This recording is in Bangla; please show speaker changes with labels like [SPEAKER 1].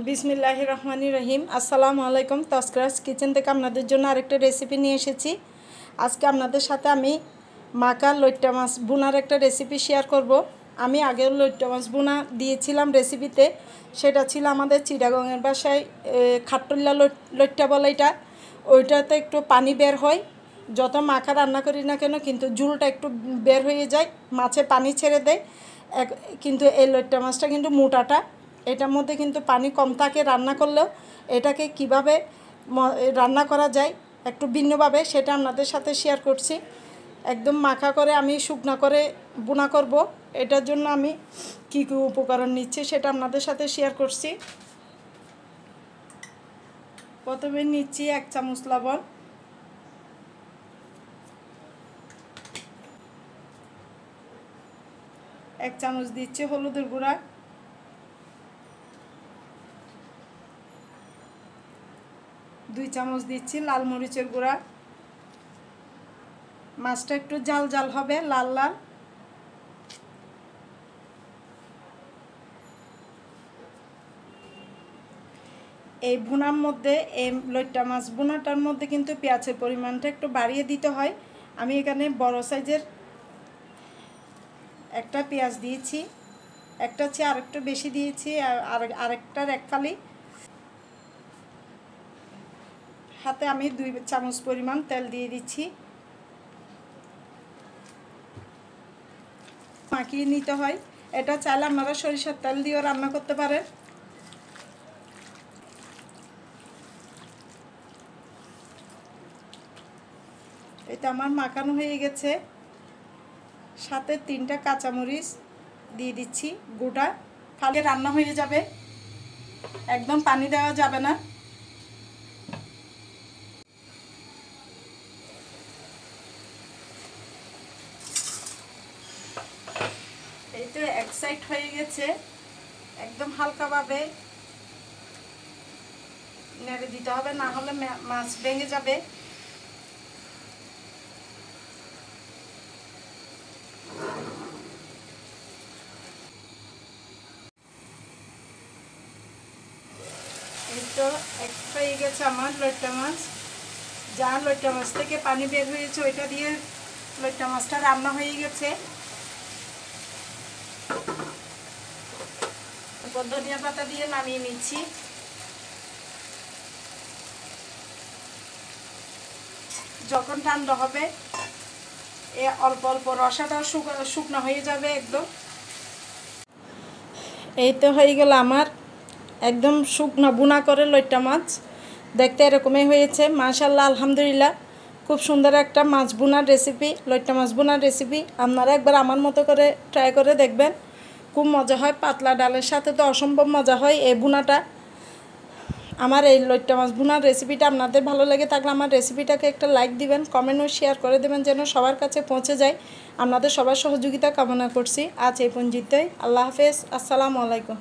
[SPEAKER 1] বিসমিল্লাহির রহমানির রহিম। আসসালামু আলাইকুম। তস্করাস কিচেন থেকে আপনাদের জন্য আরেকটা রেসিপি নিয়ে এসেছি। আজকে আপনাদের সাথে আমি মাকা লইট্টা মাছ বোনার একটা রেসিপি শেয়ার করব। আমি আগেও লইট্টা মাছ বোনা দিয়েছিলাম রেসিপিতে। সেটা ছিল আমাদের চিটাগংয়ের বাসায় খাট্টল্লা লইট্টা বলে এটা। ওইটাতে একটু পানি বের হয়, যত মাখা রান্না করি না কেন কিন্তু ঝুলটা একটু বের হয়ে যায়, মাছে পানি ছেড়ে দেয়। কিন্তু এই লইট্টা মাছটা কিন্তু মোটাটা, এটার মধ্যে কিন্তু পানি কম থাকে। রান্না করলেও এটাকে কিভাবে রান্না করা যায় একটু ভিন্নভাবে, সেটা আপনাদের সাথে শেয়ার করছি। একদম মাখা করে আমি শুকনা করে বোনা করব। এটার জন্য আমি কী কী উপকরণ নিচ্ছি সেটা আপনাদের সাথে শেয়ার করছি। প্রথমে নিচ্ছি 1 চামচ লবণ, 1 চামচ দিচ্ছি হলুদের গুঁড়া, 2 চামচ দিচ্ছি লাল মরিচের গুঁড়া। মাছটা একটু জাল জাল হবে, লাল লাল। এই ভুনার মধ্যে, এই লইট্টা মাছ ভুনাটার মধ্যে কিন্তু পেঁয়াজের পরিমাণটা একটু বাড়িয়ে দিতে হয়। আমি এখানে বড় সাইজের একটা পেঁয়াজ দিয়েছি, একটা চেয়ে আরেকটু বেশি দিয়েছি, আর আরেকটার এক ফালি। হাতে আমি 2 চামচ পরিমাণ তেল দিয়ে দিচ্ছি। মাখিয়ে নিতে হয়। এটা চাইলে আপনারা সরিষার তেল দিয়েও রান্না করতে পারেন। এটা আমার মাখানো হয়ে গেছে। সাথে 3টা কাঁচামরিচ দিয়ে দিচ্ছি গোটা। ফালে রান্না হয়ে যাবে, একদম পানি দেওয়া যাবে না। এই তো এক সাইড হয়ে গেছে, একদম হালকাভাবে নেড়ে দিতে হবে, না হলে মাছ ভেঙে যাবে। এই তো এক হয়ে গেছে আমার লইট্টা মাছ। যা লইট্টা মাছ থেকে পানি বের হয়েছে ওইটা দিয়ে লইট্টা মাছটা রান্না হয়ে গেছে। ধনিয়া পাতা দিয়ে নামিয়ে নিচ্ছি। যখন ঠান্ডা হবে অল্প অল্প রসাটা শুকনো হয়ে যাবে একদম। এই তো হয়ে গেল আমার একদম শুকনো বুনা করে লইট্টা মাছ। দেখতে এরকমই হয়েছে, মাশাআল্লাহ, আলহামদুলিল্লাহ। খুব সুন্দর একটা মাছ বোনার রেসিপি, লইট্টা মাছ বোনার রেসিপি। আপনারা একবার আমার মতো করে ট্রাই করে দেখবেন, খুব মজা হয়। পাতলা ডালের সাথে তো অসম্ভব মজা হয় এই বোনাটা। আমার এই লইট্টা মাছ বোনার রেসিপিটা আপনাদের ভালো লেগে থাকলে আমার রেসিপিটাকে একটা লাইক দিবেন, কমেন্ট ও শেয়ার করে দেবেন যেন সবার কাছে পৌঁছে যায়। আপনাদের সবার সহযোগিতা কামনা করছি। আজ এই পর্যন্তই। আল্লাহ হাফেজ। আসসালামু আলাইকুম।